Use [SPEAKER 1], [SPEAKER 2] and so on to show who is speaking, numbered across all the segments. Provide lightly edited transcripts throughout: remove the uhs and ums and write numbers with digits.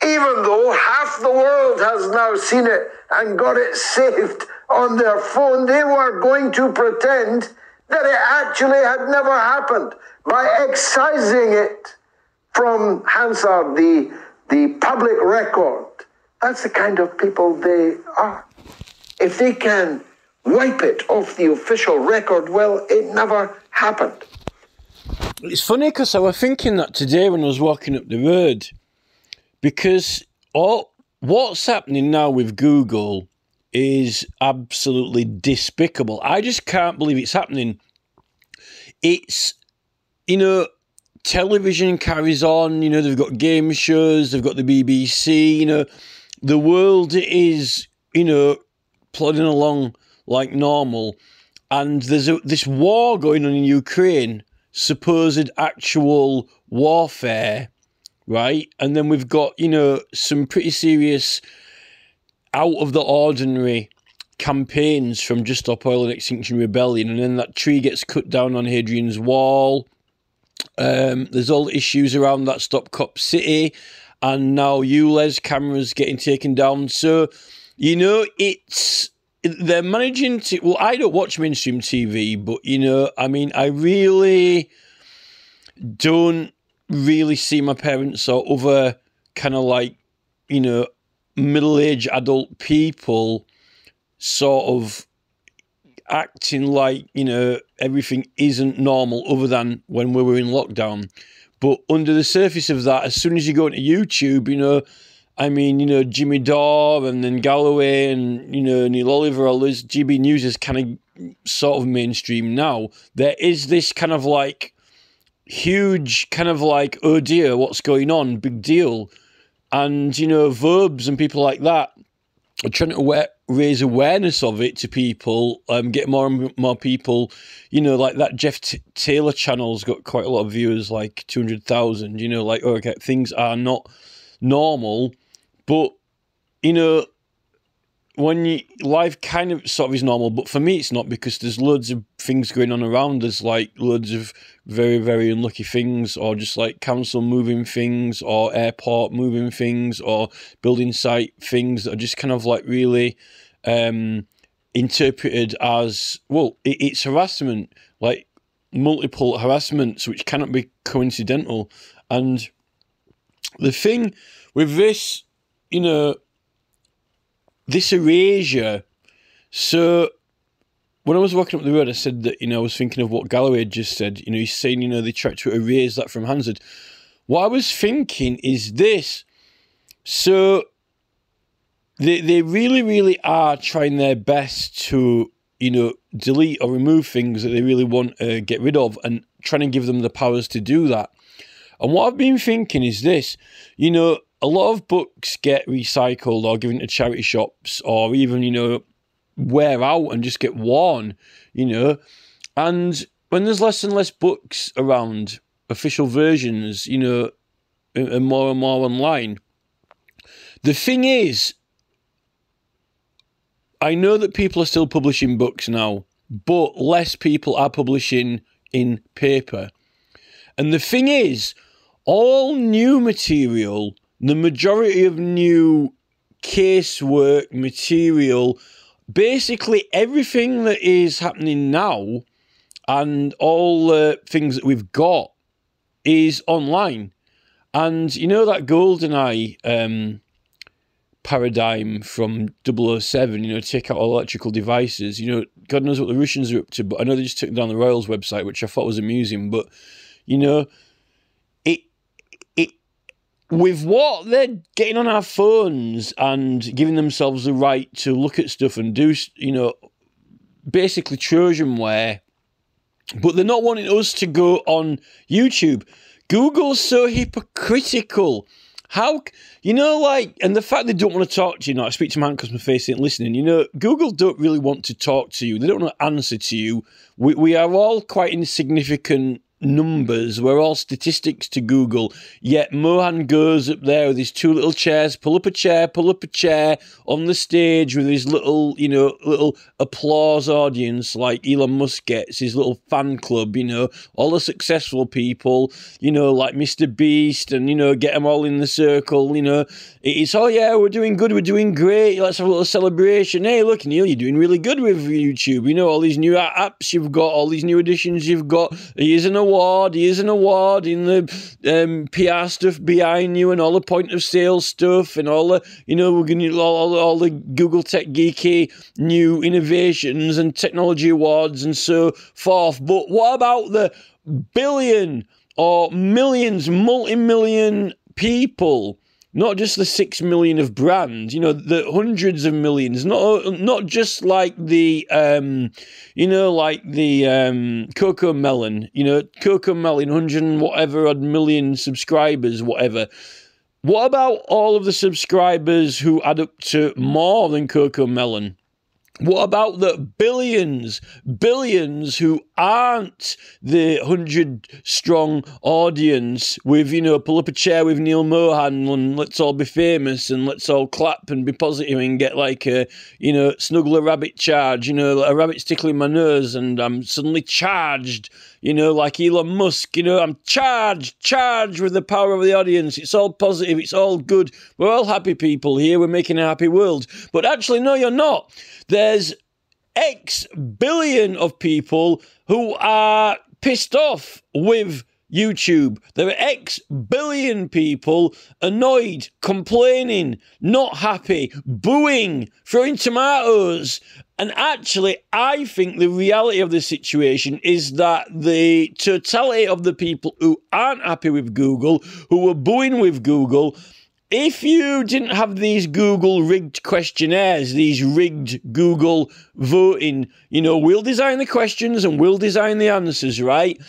[SPEAKER 1] even though half the world has now seen it and got it saved on their phone, they were going to pretend that it actually had never happened by excising it from Hansard, the public record. That's the kind of people they are. If they can wipe it off the official record, well, it never happened.
[SPEAKER 2] It's funny because I was thinking that today when I was walking up the road, because what's happening now with Google is absolutely despicable. I just can't believe it's happening. It's, television carries on, they've got game shows, they've got the BBC, the world is, plodding along like normal, and there's this war going on in Ukraine, supposed actual warfare, right? And then we've got, some pretty serious out of the ordinary campaigns from Just Stop Oil and Extinction Rebellion, and then that tree gets cut down on Hadrian's Wall. There's all the issues around that Stop Cop City, and now ULEZ cameras getting taken down. So, they're managing to... Well, I don't watch mainstream TV, but, I really don't really see my parents or other kind of like, middle-aged adult people sort of acting like, everything isn't normal other than when we were in lockdown. But under the surface of that, as soon as you go into YouTube, Jimmy Dore and then Galloway and, Neil Oliver, all this GB News is kind of sort of mainstream now. There is this kind of like huge kind of like, oh dear, what's going on? Big deal. And, Verbs and people like that are trying to raise awareness of it to people, get more and more people, like that Jeff Taylor channel's got quite a lot of viewers, like 200,000, okay, things are not normal, but, when life kind of sort of is normal, but for me it's not, because there's loads of things going on around us, like loads of very, very unlucky things, or just like council moving things, or airport moving things, or building site things that are just kind of like really interpreted as, well, it's harassment, like multiple harassments, which cannot be coincidental. And the thing with this, this erasure, so when I was walking up the road, I said that, I was thinking of what Galloway had just said, he's saying, they tried to erase that from Hansard. What I was thinking is this, so they really, really are trying their best to, delete or remove things that they really want to get rid of, and trying to give them the powers to do that. And what I've been thinking is this, a lot of books get recycled or given to charity shops, or even, wear out and just get worn, and when there's less and less books around, official versions, and more online, the thing is, I know that people are still publishing books now, but less people are publishing in paper. And the thing is, all new material, the majority of new casework material, basically everything that is happening now and all the things that we've got is online. And that GoldenEye paradigm from 007, take out all electrical devices, God knows what the Russians are up to, but I know they just took down the Royals website, which I thought was amusing, but, with what they're getting on our phones and giving themselves the right to look at stuff and do, basically Trojanware, but they're not wanting us to go on YouTube. Google's so hypocritical. How, and the fact they don't want to talk to you, I speak to my hand because my face ain't listening, Google don't really want to talk to you. They don't want to answer to you. We are all quite insignificant numbers. We're all statistics to Google. Yet Mohan goes up there with his two little chairs, pull up a chair on the stage with his little, little applause audience like Elon Musk gets, his little fan club, all the successful people, like Mr. Beast and, get them all in the circle, It's, oh yeah, we're doing good, we're doing great, let's have a little celebration. Hey, look, Neil, you're doing really good with YouTube. All these new apps you've got, all these new additions you've got. Here's an award in the PR stuff behind you and all the point of sale stuff and all the, we're going to all the Google Tech Geeky new innovations and technology awards and so forth. But what about the billion or millions, multi-million people? Not just the 6 million of brands, the hundreds of millions, not just like the, Coco Melon, Coco Melon, 100 and whatever odd million subscribers, whatever. What about all of the subscribers who add up to more than Coco Melon? What about the billions who aren't the 100-strong audience with, pull up a chair with Neil Mohan and let's all be famous and let's all clap and be positive and get like a, snuggle a rabbit charge, a rabbit's tickling my nose and I'm suddenly charged, like Elon Musk, I'm charged with the power of the audience. It's all positive, it's all good. We're all happy people here, we're making a happy world. But actually, no, you're not. There's X billion of people who are pissed off with YouTube. There are X billion people annoyed, complaining, not happy, booing, throwing tomatoes. And actually, I think the reality of the situation is that the totality of the people who aren't happy with Google, who are booing with Google, if you didn't have these Google rigged questionnaires, these rigged Google voting, we'll design the questions and we'll design the answers, right?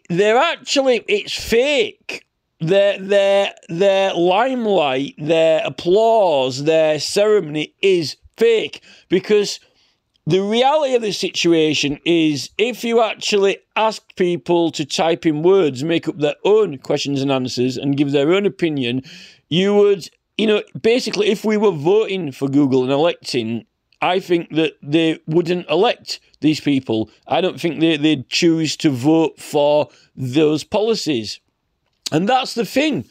[SPEAKER 2] It's fake. Their limelight, their applause, their ceremony is fake because the reality of the situation is if you actually ask people to type in words, make up their own questions and answers and give their own opinion, you would, basically if we were voting for Google and electing, I think that they wouldn't elect these people. I don't think they'd choose to vote for those policies. And that's the thing.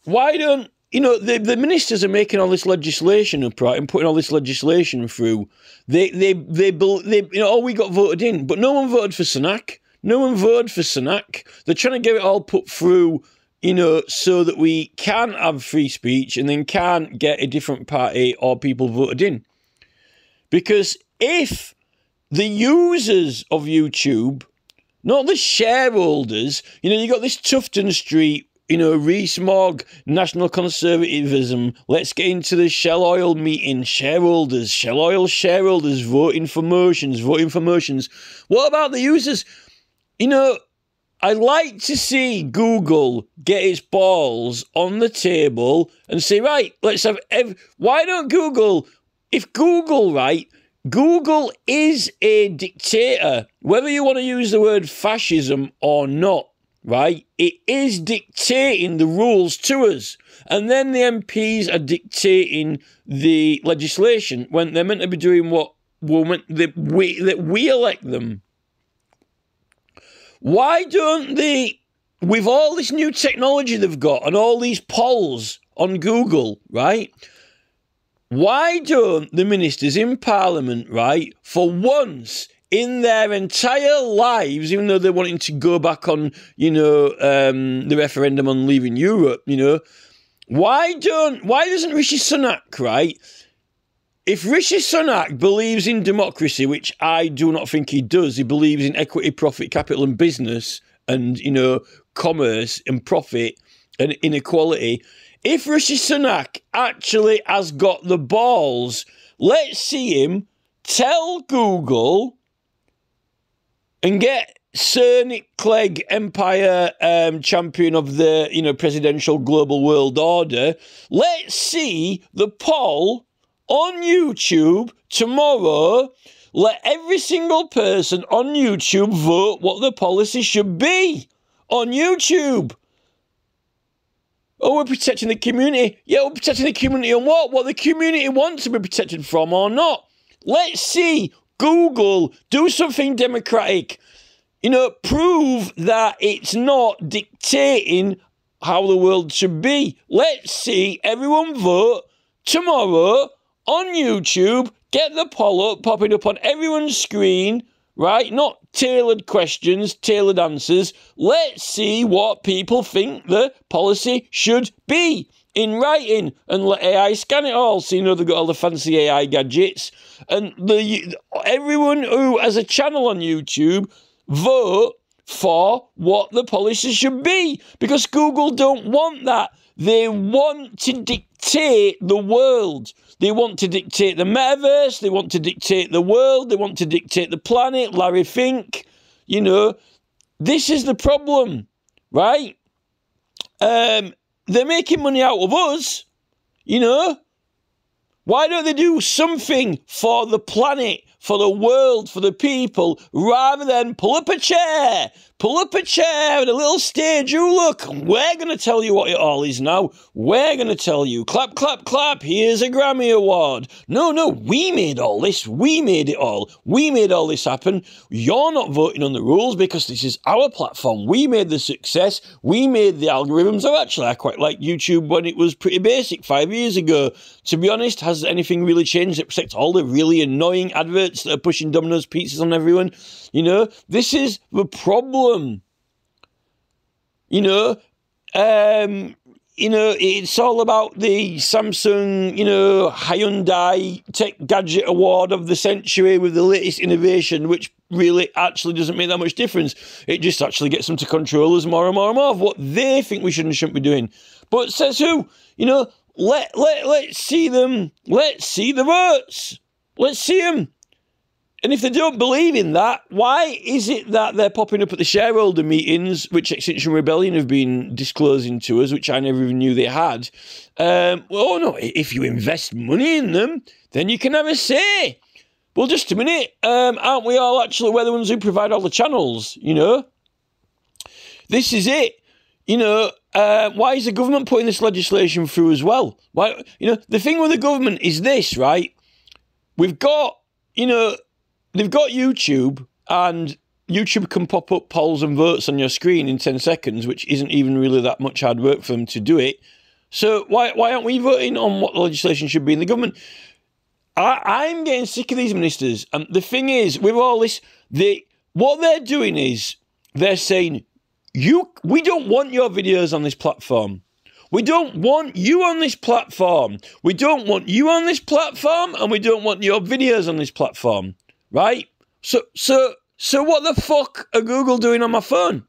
[SPEAKER 2] Why don't, the ministers are making all this legislation up, right, and putting all this legislation through. We got voted in, but no one voted for Sunak. No one voted for Sunak. They're trying to get it all put through, so that we can have free speech and then can't get a different party or people voted in. Because if the users of YouTube, not the shareholders, you got this Tufton Street, Rees-Mogg, national conservatism, let's get into the Shell Oil meeting, shareholders, Shell Oil shareholders voting for motions. What about the users? I'd like to see Google get its balls on the table and say, right, let's have... Why don't Google... If Google, right, Google is a dictator, whether you want to use the word fascism or not, right? It is dictating the rules to us. And then the MPs are dictating the legislation when they're meant to be doing what we elect them. Why don't they, with all this new technology they've got and all these polls on Google, right? Why don't the ministers in Parliament, right, for once in their entire lives, even though they're wanting to go back on, the referendum on leaving Europe, why doesn't Rishi Sunak, right? If Rishi Sunak believes in democracy, which I do not think he does, he believes in equity, profit, capital and business and, commerce and profit and inequality. If Rishi Sunak actually has got the balls, let's see him tell Google and get Sir Nick Clegg, Empire champion of the, presidential global world order. Let's see the poll on YouTube tomorrow. let every single person on YouTube vote what the policy should be on YouTube. Oh, we're protecting the community. Yeah, we're protecting the community on what? What the community wants to be protected from or not. Let's see Google do something democratic. You know, prove that it's not dictating how the world should be. Let's see everyone vote tomorrow on YouTube. Get the poll up, popping up on everyone's screen, right? Not tailored questions, tailored answers. Let's see what people think the policy should be in writing, and let AI scan it all. So, you know, they've got all the fancy AI gadgets. And everyone who has a channel on YouTube, vote for what the policy should be. Because Google don't want that. They want to dictate the world. They want to dictate the metaverse. They want to dictate the world. They want to dictate the planet. Larry Fink, you know. This is the problem, right? They're making money out of us, you know. Why don't they do something for the planet, for the world, for the people, rather than pull up a chair and a little stage. Oh, look, we're going to tell you what it all is now. We're going to tell you. Clap, clap, clap. Here's a Grammy Award. No, we made all this. We made it all. We made all this happen. You're not voting on the rules because this is our platform. We made the success. We made the algorithms. Oh, actually, I quite like YouTube when it was pretty basic 5 years ago. To be honest, has anything really changed except all the really annoying adverts that are pushing Domino's pizzas on everyone? You know, this is the problem. You know, it's all about the Samsung, Hyundai Tech Gadget Award of the century with the latest innovation, which really actually doesn't make that much difference. It just actually gets them to control us more and more and more of what they think we should and shouldn't be doing. But says who? You know, let's see them. Let's see the votes. Let's see them. And if they don't believe in that, why is it that they're popping up at the shareholder meetings, which Extinction Rebellion have been disclosing to us, which I never even knew they had? If you invest money in them, then you can have a say. Well, just a minute. Aren't we all actually, we're the ones who provide all the channels, you know? This is it. You know, why is the government putting this legislation through as well? Why? You know, the thing with the government is this, right? We've got, they've got YouTube, and YouTube can pop up polls and votes on your screen in 10 seconds, which isn't even really that much hard work for them to do it. So why aren't we voting on what the legislation should be in the government? I'm getting sick of these ministers. And the thing is, with all this, what they're doing is they're saying, we don't want your videos on this platform. We don't want you on this platform. We don't want you on this platform, and we don't want your videos on this platform. Right? So what the fuck are Google doing on my phone?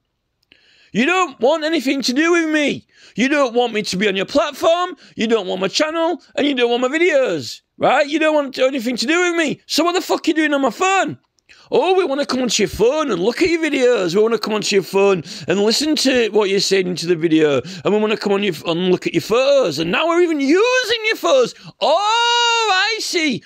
[SPEAKER 2] You don't want anything to do with me. You don't want me to be on your platform. You don't want my channel, and you don't want my videos. Right? You don't want anything to do with me. So what the fuck are you doing on my phone? Oh, we want to come onto your phone and look at your videos. We want to come onto your phone and listen to what you're saying into the video. And we want to come on and look at your photos. And now we're even using your photos. Oh, I see.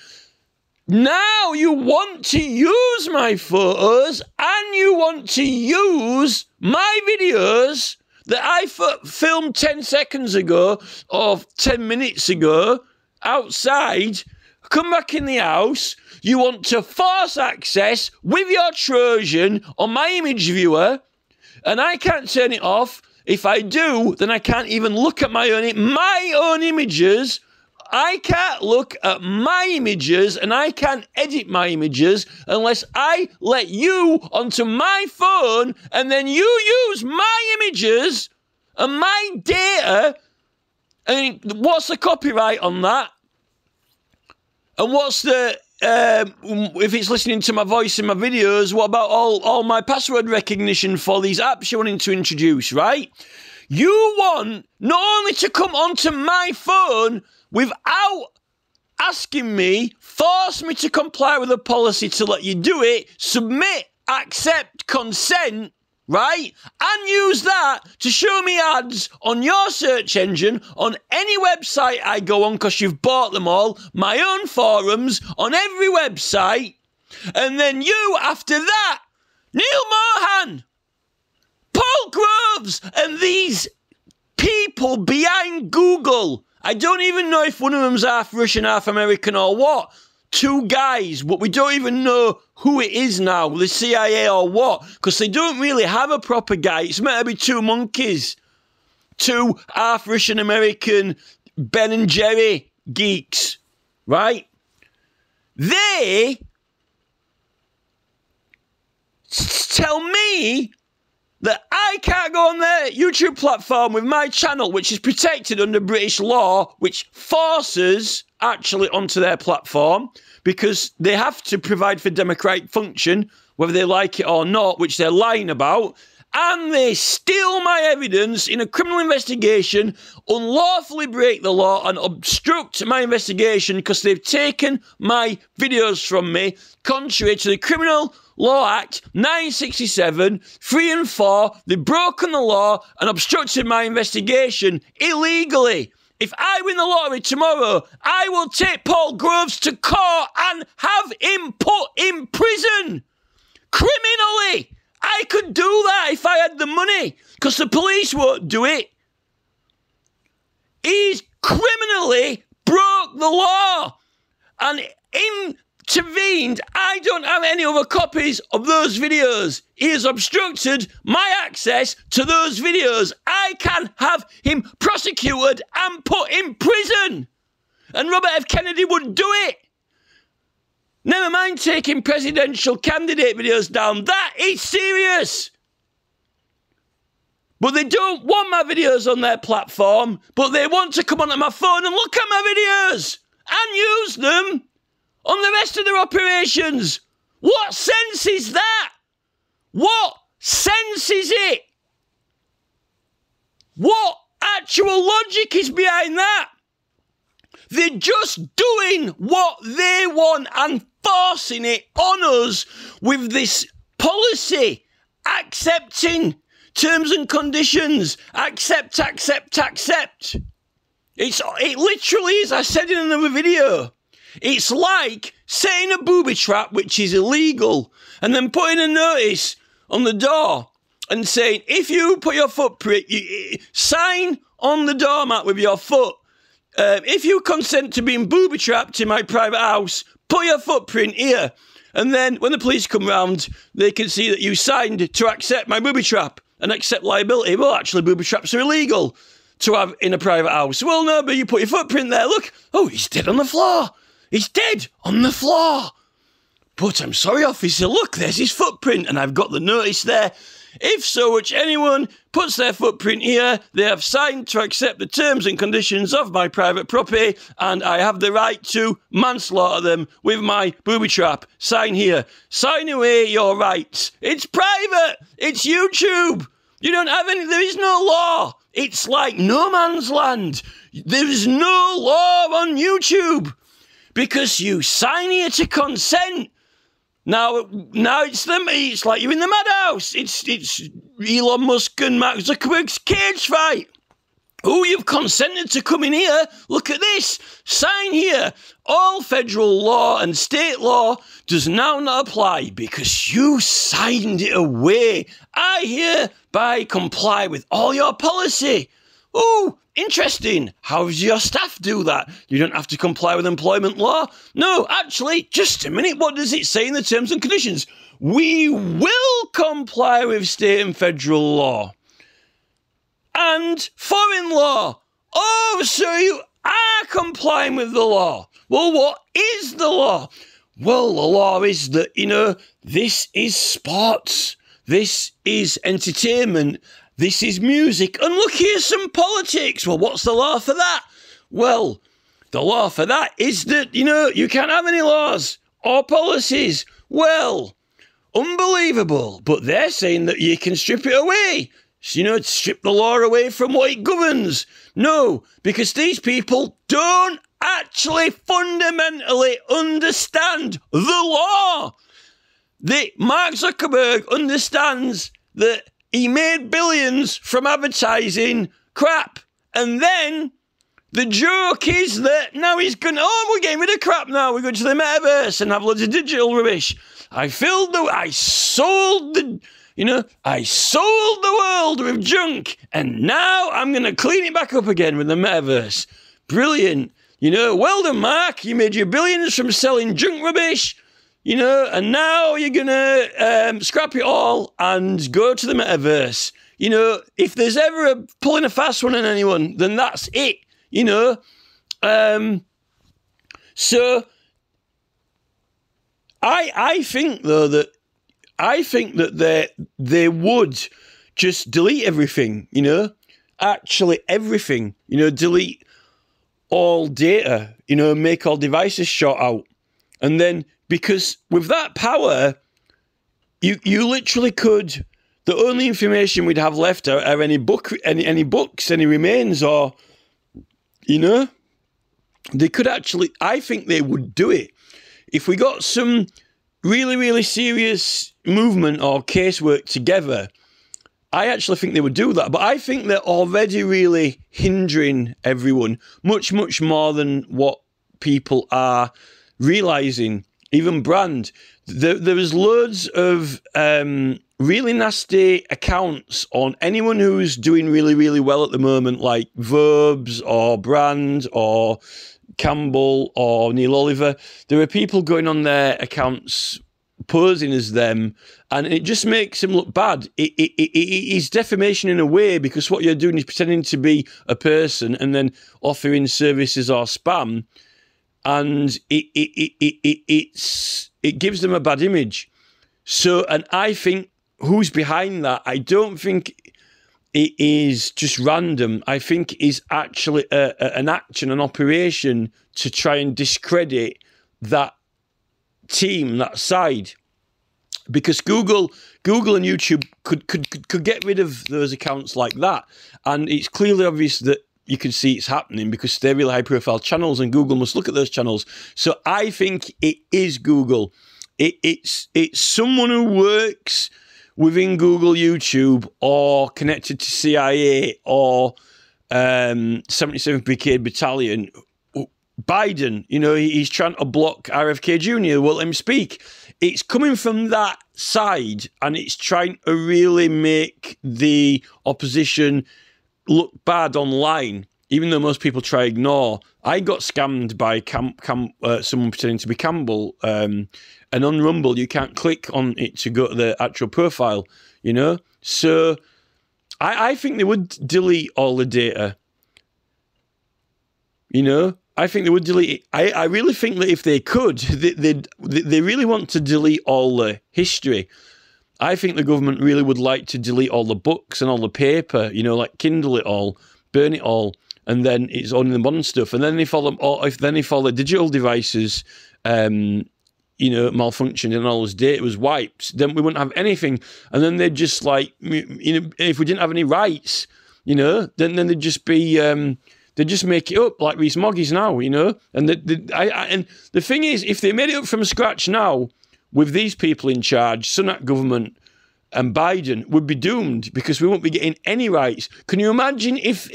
[SPEAKER 2] Now you want to use my photos, and you want to use my videos that I filmed 10 seconds ago or 10 minutes ago outside. Come back in the house. You want to force access with your Trojan on my image viewer, and I can't turn it off. If I do, then I can't even look at my own images. I can't look at my images, and I can't edit my images unless I let you onto my phone, and then you use my images and my data. And what's the copyright on that? And what's the if it's listening to my voice in my videos, what about all my password recognition for these apps you're wanting to introduce, right? You want not only to come onto my phone without asking me, force me to comply with a policy to let you do it, submit, accept, consent, right? And use that to show me ads on your search engine, on any website I go on, because you've bought them all, my own forums, on every website, And then you, after that, Neil Mohan, Paul Groves, and these people behind Google. I don't even know if one of them's half Russian, half American or what. Two guys, but we don't even know who it is now, the CIA or what, because they don't really have a proper guy. It's meant to be two monkeys, two half Russian American Ben and Jerry geeks, right? They tell me that I can't go on their YouTube platform with my channel, which is protected under British law, which forces actually onto their platform, because they have to provide for democratic function, whether they like it or not, which they're lying about, and they steal my evidence in a criminal investigation, unlawfully break the law and obstruct my investigation because they've taken my videos from me, contrary to the Criminal Law Act 1967, 3 and 4. They've broken the law and obstructed my investigation illegally. If I win the lottery tomorrow, I will take Paul Groves to court and have him put in prison. Criminally. I could do that if I had the money, because the police won't do it. He's criminally broke the law and intervened. I don't have any other copies of those videos. He has obstructed my access to those videos. I can have him prosecuted and put in prison. And Robert F. Kennedy would do it. Never mind taking presidential candidate videos down. That is serious. But they don't want my videos on their platform, but they want to come onto my phone and look at my videos and use them on the rest of their operations. What sense is that? What sense is it? What actual logic is behind that? They're just doing what they want and forcing it on us with this policy, accepting terms and conditions, accept. It literally is, I said in another video, it's like setting a booby trap, which is illegal, and then putting a notice on the door and saying, if you put your footprint, sign on the doormat with your foot. If you consent to being booby-trapped in my private house, put your footprint here. And then when the police come round, they can see that you signed to accept my booby-trap and accept liability. Well, actually, booby-traps are illegal to have in a private house. Well, no, but you put your footprint there. Look, oh, he's dead on the floor. He's dead on the floor. But I'm sorry, officer, look, there's his footprint, and I've got the notice there. If so, which anyone puts their footprint here, they have signed to accept the terms and conditions of my private property, and I have the right to manslaughter them with my booby trap. Sign here. Sign away your rights. It's private. It's YouTube. You don't have any, there is no law. It's like no man's land. There is no law on YouTube because you sign here to consent. Now it's like you're in the madhouse. It's Elon Musk and Mark Zuckerberg's cage fight. Oh, you've consented to come in here. Look at this. Sign here. All federal law and state law does now not apply because you signed it away. I hereby comply with all your policy. Oh, interesting. How does your staff do that? You don't have to comply with employment law? No, actually, just a minute. What does it say in the terms and conditions? We will comply with state and federal law. And foreign law. Oh, so you are complying with the law. Well, what is the law? Well, the law is that, this is sports. This is entertainment. This is music. And look, here's some politics. Well, what's the law for that? Well, the law for that is that, you can't have any laws or policies. Well, unbelievable. But they're saying that you can strip it away. So, strip the law away from what it governs. No, because these people don't actually fundamentally understand the law. Mark Zuckerberg understands that he made billions from advertising crap. And then The joke is that now he's going, oh, we're getting rid of crap now. We're going to the metaverse and have loads of digital rubbish. I sold the world with junk, and now I'm going to clean it back up again with the metaverse. Brilliant. Well done, Mark. You made your billions from selling junk rubbish, and now you're going to scrap it all and go to the metaverse. If there's ever pulling a fast one on anyone, then that's it. So I think though that they would just delete everything, actually everything, delete all data, make all devices shut out, and then because with that power, you literally could. The only information we'd have left are any books, any remains, or. They could actually, I think they would do it. If we got some really, really serious movement or casework together, I actually think they would do that. But I think they're already really hindering everyone much, much more than what people are realising. Even Brand, there was loads of really nasty accounts on anyone who's doing really, really well at the moment, like Verbs or Brand or Campbell or Neil Oliver. There are people going on their accounts posing as them, and it just makes them look bad. It is defamation in a way, because what you're doing is pretending to be a person and then offering services or spam, and it gives them a bad image. So, and I think who's behind that, I don't think it is just random. I think is actually an action, an operation to try and discredit that team, that side. Because Google and YouTube could get rid of those accounts like that. And it's clearly obvious that you can see it's happening because they're really high-profile channels and Google must look at those channels. So I think it is Google. It's someone who works within Google YouTube or connected to CIA or 77th Brigade Battalion. Biden, he's trying to block RFK Jr., won't let him speak. It's coming from that side, and it's trying to really make the opposition look bad online, even though most people try to ignore. I got scammed by someone pretending to be Campbell, and on Rumble, you can't click on it to go to the actual profile, So I think they would delete all the data, I think they would delete it. I really think that if they could, they really want to delete all the history. I think the government really would like to delete all the books and all the paper, like Kindle it all, burn it all, and then it's only the modern stuff. And then if all the digital devices, malfunctioned and all this data was wiped, then we wouldn't have anything. And then they'd just if we didn't have any rights, then they'd just be. They just make it up like these moggies now, And the thing is, if they made it up from scratch now, with these people in charge, Sunak government and Biden, would be doomed because we won't be getting any rights. Can you imagine if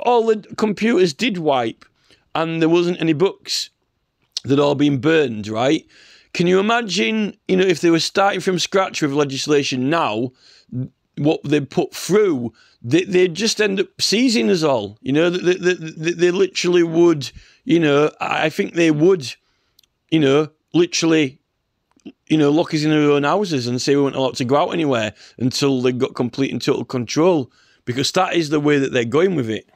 [SPEAKER 2] all the computers did wipe and there wasn't any books that all been burned, right? Can you imagine, if they were starting from scratch with legislation now, what they put through, they'd just end up seizing us all. They literally would, I think they would, literally, lock us in our own houses and say we weren't allowed to go out anywhere until they got complete and total control, because that is the way that they're going with it.